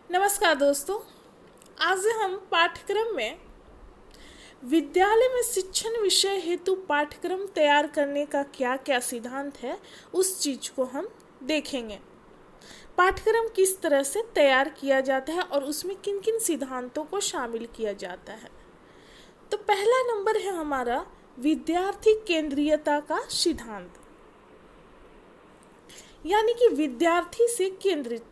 नमस्कार दोस्तों। आज हम पाठ्यक्रम में विद्यालय में शिक्षण विषय हेतु पाठ्यक्रम तैयार करने का क्या क्या सिद्धांत है उस चीज़ को हम देखेंगे। पाठ्यक्रम किस तरह से तैयार किया जाता है और उसमें किन किन सिद्धांतों को शामिल किया जाता है। तो पहला नंबर है हमारा विद्यार्थी केंद्रीयता का सिद्धांत, यानी कि विद्यार्थी से केंद्रित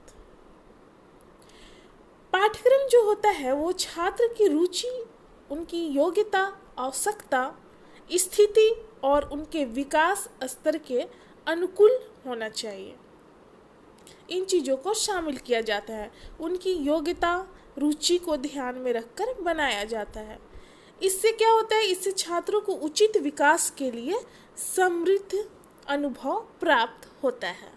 पाठ्यक्रम जो होता है वो छात्र की रुचि, उनकी योग्यता, आवश्यकता, स्थिति और उनके विकास स्तर के अनुकूल होना चाहिए। इन चीज़ों को शामिल किया जाता है। उनकी योग्यता, रुचि को ध्यान में रखकर बनाया जाता है। इससे क्या होता है, इससे छात्रों को उचित विकास के लिए समृद्ध अनुभव प्राप्त होता है।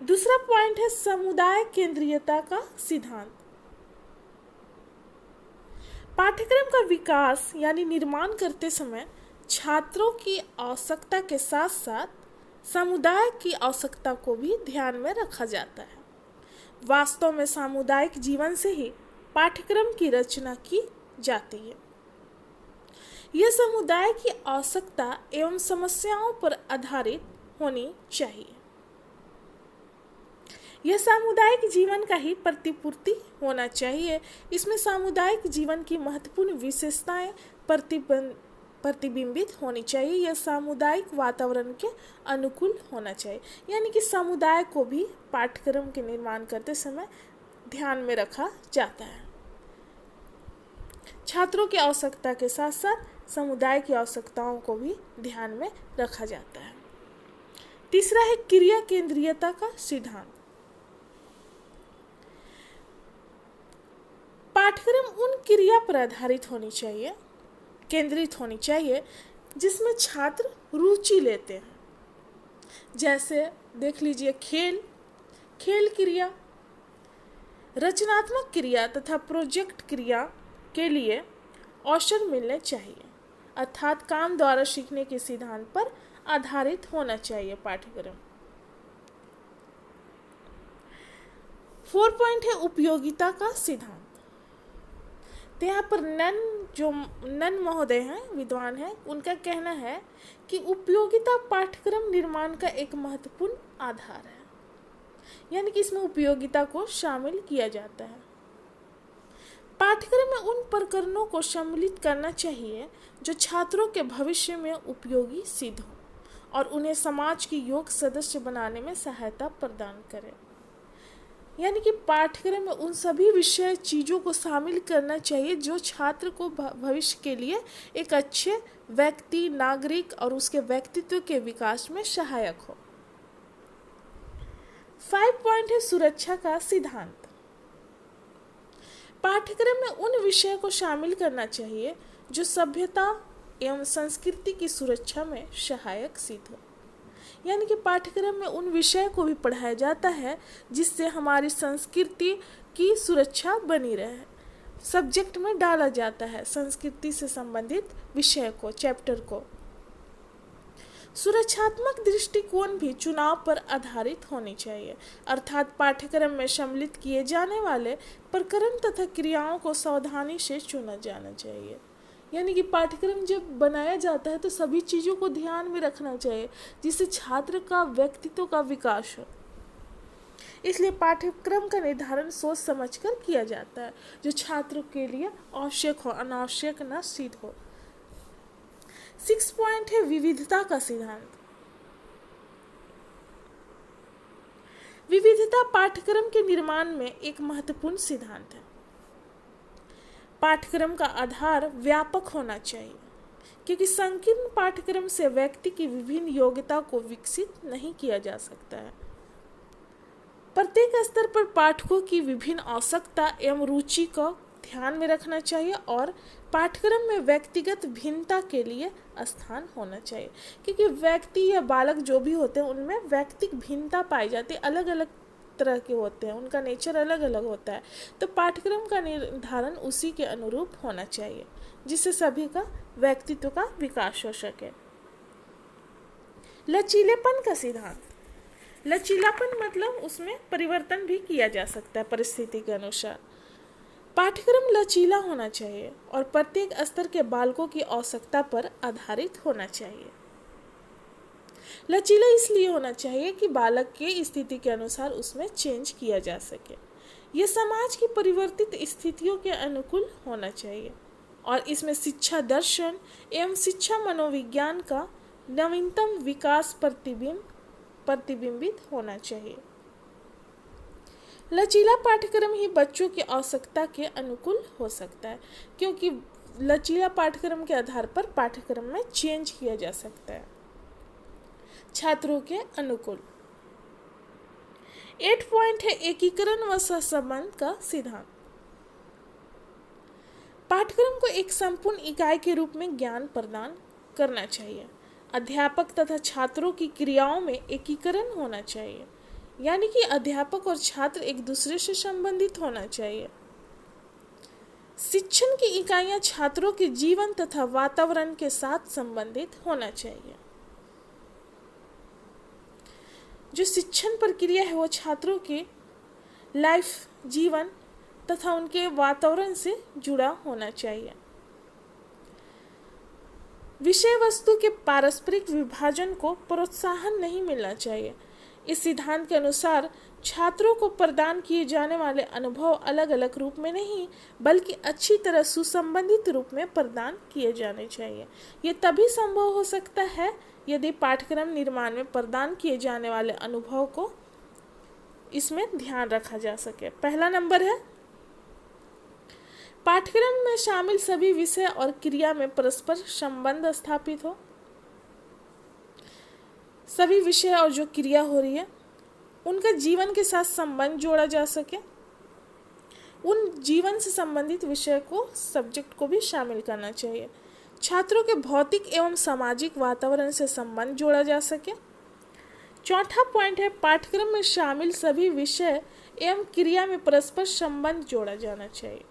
दूसरा पॉइंट है समुदाय केंद्रीयता का सिद्धांत। पाठ्यक्रम का विकास यानी निर्माण करते समय छात्रों की आवश्यकता के साथ साथ समुदाय की आवश्यकता को भी ध्यान में रखा जाता है। वास्तव में सामुदायिक जीवन से ही पाठ्यक्रम की रचना की जाती है। यह समुदाय की आवश्यकता एवं समस्याओं पर आधारित होनी चाहिए। यह सामुदायिक जीवन का ही प्रतिपूर्ति होना चाहिए। इसमें सामुदायिक जीवन की महत्वपूर्ण विशेषताएं प्रतिबिंबित होनी चाहिए। यह सामुदायिक वातावरण के अनुकूल होना चाहिए, यानी कि समुदाय को भी पाठ्यक्रम के निर्माण करते समय ध्यान में रखा जाता है। छात्रों की आवश्यकता के साथ साथ समुदाय की आवश्यकताओं को भी ध्यान में रखा जाता है। तीसरा है क्रिया केंद्रीयता का सिद्धांत। पाठ्यक्रम उन क्रिया पर आधारित होनी चाहिए, केंद्रित होनी चाहिए जिसमें छात्र रुचि लेते हैं। जैसे देख लीजिए खेल क्रिया, रचनात्मक क्रिया तथा प्रोजेक्ट क्रिया के लिए अवसर मिलने चाहिए, अर्थात काम द्वारा सीखने के सिद्धांत पर आधारित होना चाहिए पाठ्यक्रम। 4 पॉइंट है उपयोगिता का सिद्धांत। तो यहाँ पर नन महोदय हैं, विद्वान हैं, उनका कहना है कि उपयोगिता पाठ्यक्रम निर्माण का एक महत्वपूर्ण आधार है, यानी कि इसमें उपयोगिता को शामिल किया जाता है। पाठ्यक्रम में उन प्रकरणों को सम्मिलित करना चाहिए जो छात्रों के भविष्य में उपयोगी सिद्ध हो और उन्हें समाज की योग्य सदस्य बनाने में सहायता प्रदान करे। यानी कि पाठ्यक्रम में उन सभी विषय चीज़ों को शामिल करना चाहिए जो छात्र को भविष्य के लिए एक अच्छे व्यक्ति, नागरिक और उसके व्यक्तित्व के विकास में सहायक हो। 5 पॉइंट है सुरक्षा का सिद्धांत। पाठ्यक्रम में उन विषयों को शामिल करना चाहिए जो सभ्यता एवं संस्कृति की सुरक्षा में सहायक सिद्ध हो। यानी कि पाठ्यक्रम में उन विषय को भी पढ़ाया जाता है जिससे हमारी संस्कृति की सुरक्षा बनी रहे। सब्जेक्ट में डाला जाता है संस्कृति से संबंधित विषय को, चैप्टर को। सुरक्षात्मक दृष्टिकोण भी चुनाव पर आधारित होनी चाहिए, अर्थात पाठ्यक्रम में सम्मिलित किए जाने वाले प्रकरण तथा क्रियाओं को सावधानी से चुना जाना चाहिए। यानी कि पाठ्यक्रम जब बनाया जाता है तो सभी चीज़ों को ध्यान में रखना चाहिए जिससे छात्र का व्यक्तित्व का विकास हो। इसलिए पाठ्यक्रम का निर्धारण सोच समझकर किया जाता है जो छात्रों के लिए आवश्यक हो, अनावश्यक न सिद्ध हो। 6 पॉइंट है विविधता का सिद्धांत। विविधता पाठ्यक्रम के निर्माण में एक महत्वपूर्ण सिद्धांत है। पाठ्यक्रम का आधार व्यापक होना चाहिए क्योंकि संकीर्ण पाठ्यक्रम से व्यक्ति की विभिन्न योग्यता को विकसित नहीं किया जा सकता है। प्रत्येक स्तर पर पाठकों की विभिन्न आवश्यकता एवं रुचि को ध्यान में रखना चाहिए और पाठ्यक्रम में व्यक्तिगत भिन्नता के लिए स्थान होना चाहिए, क्योंकि व्यक्ति या बालक जो भी होते हैं उनमें व्यक्तिगत भिन्नता पाई जाती है, अलग अलग तरह के होते हैं, उनका नेचर अलग अलग होता है। तो पाठ्यक्रम का निर्धारण उसी के अनुरूप होना चाहिए जिससे सभी का व्यक्तित्व का विकास हो सके। लचीलेपन का सिद्धांत। लचीलापन मतलब उसमें परिवर्तन भी किया जा सकता है परिस्थिति के अनुसार। पाठ्यक्रम लचीला होना चाहिए और प्रत्येक स्तर के बालकों की आवश्यकता पर आधारित होना चाहिए। लचीला इसलिए होना चाहिए कि बालक के स्थिति के अनुसार उसमें चेंज किया जा सके। यह समाज की परिवर्तित स्थितियों के अनुकूल होना चाहिए और इसमें शिक्षा दर्शन एवं शिक्षा मनोविज्ञान का नवीनतम विकास प्रतिबिंबित होना चाहिए। लचीला पाठ्यक्रम ही बच्चों की आवश्यकता के अनुकूल हो सकता है, क्योंकि लचीला पाठ्यक्रम के आधार पर पाठ्यक्रम में चेंज किया जा सकता है छात्रों के अनुकूल। 8 पॉइंट है एकीकरण व सहसंबंध का सिद्धांत। पाठ्यक्रम को एक संपूर्ण इकाई के रूप में ज्ञान प्रदान करना चाहिए। अध्यापक तथा छात्रों की क्रियाओं में एकीकरण होना चाहिए, यानी कि अध्यापक और छात्र एक दूसरे से संबंधित होना चाहिए। शिक्षण की इकाइयां छात्रों के जीवन तथा वातावरण के साथ संबंधित होना चाहिए। जो शिक्षण प्रक्रिया है वो छात्रों के लाइफ जीवन तथा उनके वातावरण से जुड़ा होना चाहिए। विषय वस्तु के पारस्परिक विभाजन को प्रोत्साहन नहीं मिलना चाहिए। इस सिद्धांत के अनुसार छात्रों को प्रदान किए जाने वाले अनुभव अलग अलग रूप में नहीं बल्कि अच्छी तरह सुसंबंधित रूप में प्रदान किए जाने चाहिए। ये तभी संभव हो सकता है यदि पाठ्यक्रम निर्माण में प्रदान किए जाने वाले अनुभव को इसमें ध्यान रखा जा सके। पहला नंबर है पाठ्यक्रम में शामिल सभी विषय और क्रिया में परस्पर संबंध स्थापित हो। सभी विषय और जो क्रिया हो रही है उनका जीवन के साथ संबंध जोड़ा जा सके। उन जीवन से संबंधित विषय को सब्जेक्ट को भी शामिल करना चाहिए। छात्रों के भौतिक एवं सामाजिक वातावरण से संबंध जोड़ा जा सके। चौथा पॉइंट है पाठ्यक्रम में शामिल सभी विषय एवं क्रिया में परस्पर संबंध जोड़ा जाना चाहिए।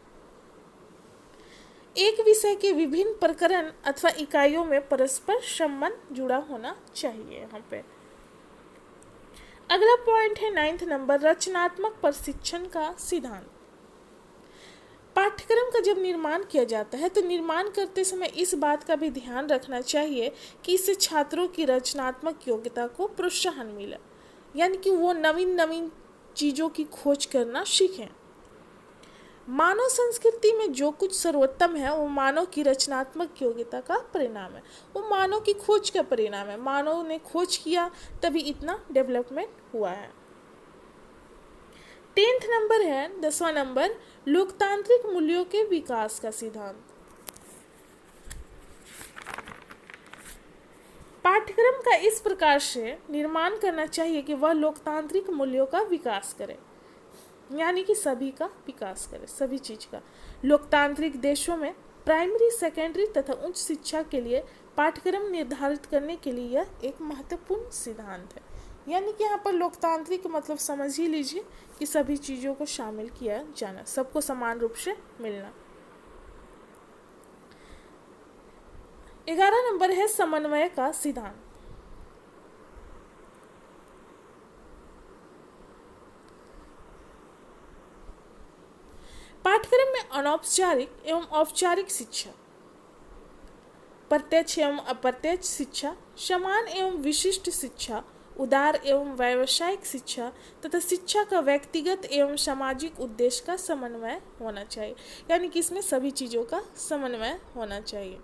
एक विषय के विभिन्न प्रकरण अथवा इकाइयों में परस्पर संबंध जुड़ा होना चाहिए। यहाँ पे अगला पॉइंट है 9th नंबर रचनात्मक प्रशिक्षण का सिद्धांत। पाठ्यक्रम का जब निर्माण किया जाता है तो निर्माण करते समय इस बात का भी ध्यान रखना चाहिए कि इससे छात्रों की रचनात्मक योग्यता को प्रोत्साहन मिले, यानी कि वो नवीन नवीन चीज़ों की खोज करना सीखें। मानव संस्कृति में जो कुछ सर्वोत्तम है वो मानव की रचनात्मक योग्यता का परिणाम है, वो मानव की खोज का परिणाम है। मानव ने खोज किया तभी इतना डेवलपमेंट हुआ है। 10th नंबर है 10वां नंबर लोकतांत्रिक मूल्यों के विकास का सिद्धांत। पाठ्यक्रम का इस प्रकार से निर्माण करना चाहिए कि वह लोकतांत्रिक मूल्यों का विकास करे, यानी कि सभी का विकास करे, सभी चीज का। लोकतांत्रिक देशों में प्राइमरी सेकेंडरी तथा उच्च शिक्षा के लिए पाठ्यक्रम निर्धारित करने के लिए यह एक महत्वपूर्ण सिद्धांत है। यानी कि यहाँ पर लोकतांत्रिक मतलब समझ ही लीजिए कि सभी चीज़ों को शामिल किया जाना, सबको समान रूप से मिलना। 11 नंबर है समन्वय का सिद्धांत। पाठ्यक्रम में अनौपचारिक एवं औपचारिक शिक्षा, प्रत्यक्ष एवं अप्रत्यक्ष शिक्षा, समान एवं विशिष्ट शिक्षा, उदार एवं व्यावसायिक शिक्षा तथा शिक्षा का व्यक्तिगत एवं सामाजिक उद्देश्य का समन्वय होना चाहिए। यानी कि इसमें सभी चीज़ों का समन्वय होना चाहिए।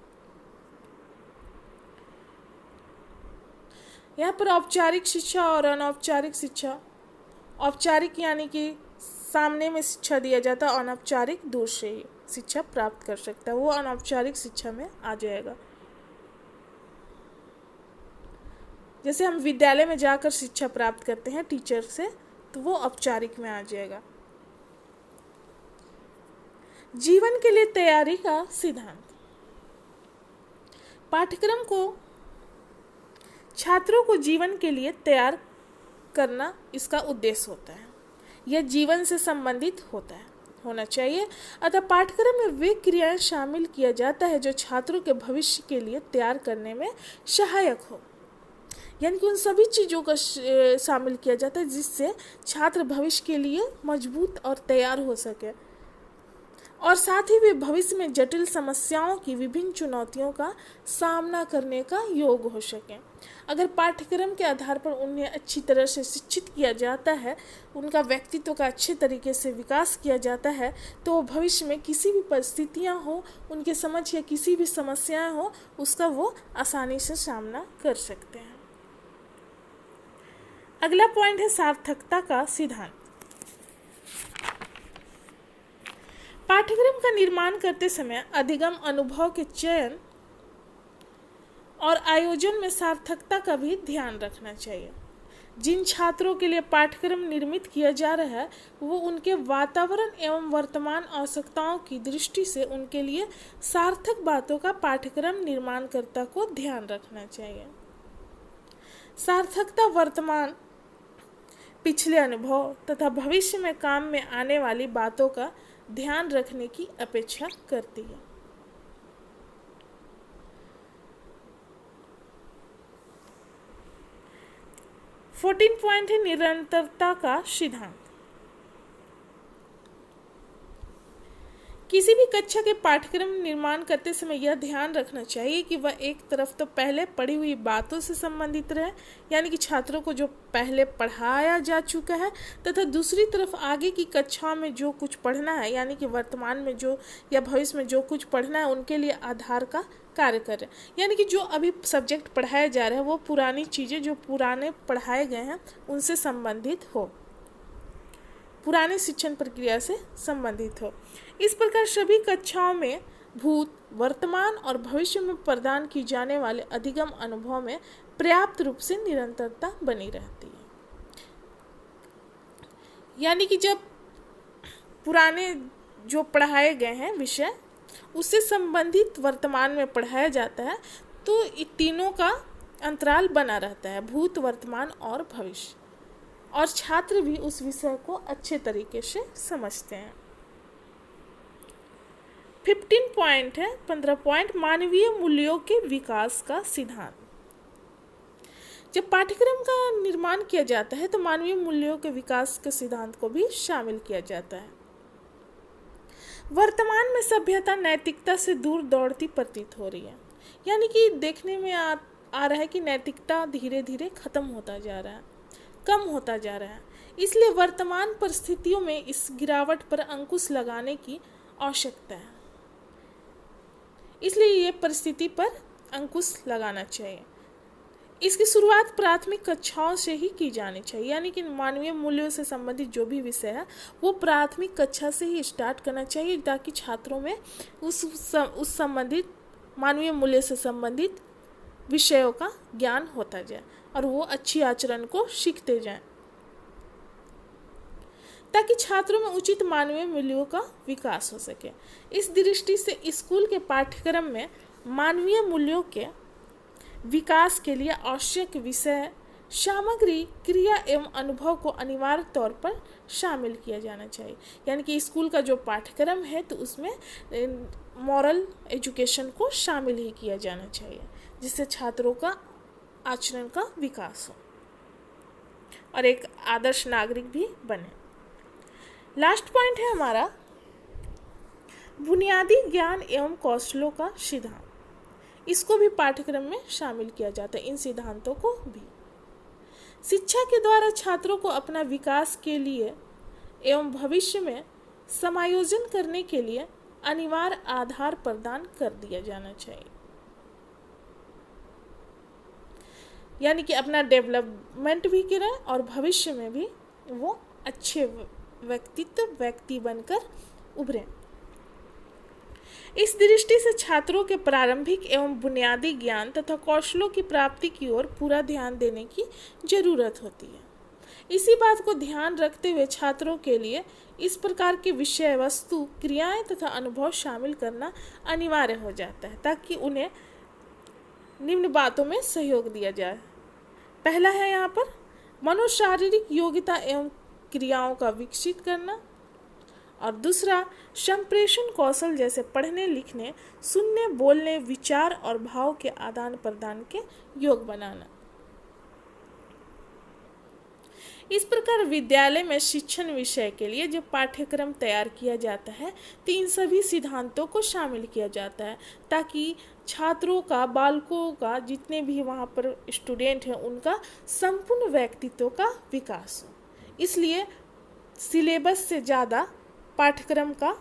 यहाँ पर औपचारिक शिक्षा और अनौपचारिक शिक्षा, औपचारिक यानी कि सामने में शिक्षा दिया जाता है, अनौपचारिक दूर से ही शिक्षा प्राप्त कर सकता है, वो अनौपचारिक शिक्षा में आ जाएगा। जैसे हम विद्यालय में जाकर शिक्षा प्राप्त करते हैं टीचर से, तो वो औपचारिक में आ जाएगा। जीवन के लिए तैयारी का सिद्धांत। पाठ्यक्रम को छात्रों को जीवन के लिए तैयार करना इसका उद्देश्य होता है। यह जीवन से संबंधित होना चाहिए। अतः पाठ्यक्रम में वे क्रियाएं शामिल किया जाता है जो छात्रों के भविष्य के लिए तैयार करने में सहायक हो। यानी कि उन सभी चीज़ों का शामिल किया जाता है जिससे छात्र भविष्य के लिए मजबूत और तैयार हो सके, और साथ ही वे भविष्य में जटिल समस्याओं की विभिन्न चुनौतियों का सामना करने का योग हो सकें। अगर पाठ्यक्रम के आधार पर उन्हें अच्छी तरह से शिक्षित किया जाता है, उनका व्यक्तित्व का अच्छे तरीके से विकास किया जाता है, तो वो भविष्य में किसी भी परिस्थितियाँ हो, उनके समझ या किसी भी समस्याएं हो, उसका वो आसानी से सामना कर सकते हैं। अगला पॉइंट है सार्थकता का सिद्धांत। पाठ्यक्रम का निर्माण करते समय अधिगम अनुभव के चयन और आयोजन में सार्थकता का भी ध्यान रखना चाहिए। जिन छात्रों के लिए पाठ्यक्रम निर्मित किया जा रहा है, वो उनके वातावरण एवं वर्तमान आवश्यकताओं की दृष्टि से उनके लिए सार्थक बातों का पाठ्यक्रम निर्माणकर्ता को ध्यान रखना चाहिए। सार्थकता वर्तमान, पिछले अनुभव तथा भविष्य में काम में आने वाली बातों का ध्यान रखने की अपेक्षा करती है। फोर्टीन पॉइंट है निरंतरता का सिद्धांत। किसी भी कक्षा के पाठ्यक्रम निर्माण करते समय यह ध्यान रखना चाहिए कि वह एक तरफ तो पहले पढ़ी हुई बातों से संबंधित रहे, यानी कि छात्रों को जो पहले पढ़ाया जा चुका है, तथा दूसरी तरफ आगे की कक्षाओं में जो कुछ पढ़ना है, यानी कि वर्तमान में जो या भविष्य में जो कुछ पढ़ना है, उनके लिए आधार का कार्य करे। यानी कि जो अभी सब्जेक्ट पढ़ाया जा रहा है वो पुरानी चीज़ें जो पुराने पढ़ाए गए हैं उनसे संबंधित हो, पुराने शिक्षण प्रक्रिया से संबंधित हो। इस प्रकार सभी कक्षाओं में भूत, वर्तमान और भविष्य में प्रदान की जाने वाले अधिगम अनुभव में पर्याप्त रूप से निरंतरता बनी रहती है। यानी कि जब पुराने जो पढ़ाए गए हैं विषय उससे संबंधित वर्तमान में पढ़ाया जाता है, तो तीनों का अंतराल बना रहता है, भूत, वर्तमान और भविष्य, और छात्र भी उस विषय को अच्छे तरीके से समझते हैं। 15 पॉइंट है 15 पॉइंट मानवीय मूल्यों के विकास का सिद्धांत। जब पाठ्यक्रम का निर्माण किया जाता है तो मानवीय मूल्यों के विकास के सिद्धांत को भी शामिल किया जाता है। वर्तमान में सभ्यता नैतिकता से दूर दौड़ती प्रतीत हो रही है, यानी कि देखने में आ रहा है कि नैतिकता धीरे धीरे खत्म होता जा रहा है, कम होता जा रहा है। इसलिए वर्तमान परिस्थितियों में इस गिरावट पर अंकुश लगाने की आवश्यकता है। इसलिए ये परिस्थिति पर अंकुश लगाना चाहिए। इसकी शुरुआत प्राथमिक कक्षाओं से ही की जानी चाहिए, यानी कि मानवीय मूल्यों से संबंधित जो भी विषय है वो प्राथमिक कक्षा से ही स्टार्ट करना चाहिए, ताकि छात्रों में उस संबंधित मानवीय मूल्य से संबंधित विषयों का ज्ञान होता जाए और वो अच्छी आचरण को सीखते जाएं, ताकि छात्रों में उचित मानवीय मूल्यों का विकास हो सके। इस दृष्टि से स्कूल के पाठ्यक्रम में मानवीय मूल्यों के विकास के लिए आवश्यक विषय, सामग्री, क्रिया एवं अनुभव को अनिवार्य तौर पर शामिल किया जाना चाहिए। यानी कि स्कूल का जो पाठ्यक्रम है तो उसमें मॉरल एजुकेशन को शामिल ही किया जाना चाहिए, जिससे छात्रों का आचरण का विकास हो और एक आदर्श नागरिक भी बने। लास्ट पॉइंट है हमारा बुनियादी ज्ञान एवं कौशलों का सिद्धांत। इसको भी पाठ्यक्रम में शामिल किया जाता है, इन सिद्धांतों को भी। शिक्षा के द्वारा छात्रों को अपना विकास के लिए एवं भविष्य में समायोजन करने के लिए अनिवार्य आधार प्रदान कर दिया जाना चाहिए, यानी कि अपना डेवलपमेंट भी करें और भविष्य में भी वो अच्छे व्यक्ति बनकर उभरें। इस दृष्टि से छात्रों के प्रारंभिक एवं बुनियादी ज्ञान तथा कौशलों की प्राप्ति की ओर पूरा ध्यान देने की जरूरत होती है। इसी बात को ध्यान रखते हुए छात्रों के लिए इस प्रकार के विषय वस्तु, क्रियाएं तथा अनुभव शामिल करना अनिवार्य हो जाता है, ताकि उन्हें निम्न बातों में सहयोग दिया जाए। पहला है यहाँ पर मनोशारीरिक योग्यता एवं क्रियाओं का विकसित करना, और दूसरा संप्रेषण कौशल जैसे पढ़ने, लिखने, सुनने, बोलने, विचार और भाव के आदान प्रदान के योग बनाना। इस प्रकार विद्यालय में शिक्षण विषय के लिए जो पाठ्यक्रम तैयार किया जाता है तो इन सभी सिद्धांतों को शामिल किया जाता है ताकि छात्रों का, बालकों का, जितने भी वहाँ पर स्टूडेंट हैं उनका संपूर्ण व्यक्तित्व का विकास हो। इसलिए सिलेबस से ज़्यादा पाठ्यक्रम का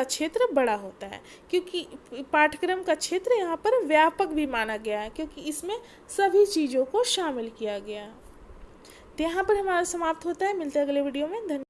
क्षेत्र बड़ा होता है, क्योंकि पाठ्यक्रम का क्षेत्र यहाँ पर व्यापक भी माना गया है क्योंकि इसमें सभी चीज़ों को शामिल किया गया है। तो यहाँ पर हमारा समाप्त होता है। मिलते हैं अगले वीडियो में। धन्यवाद।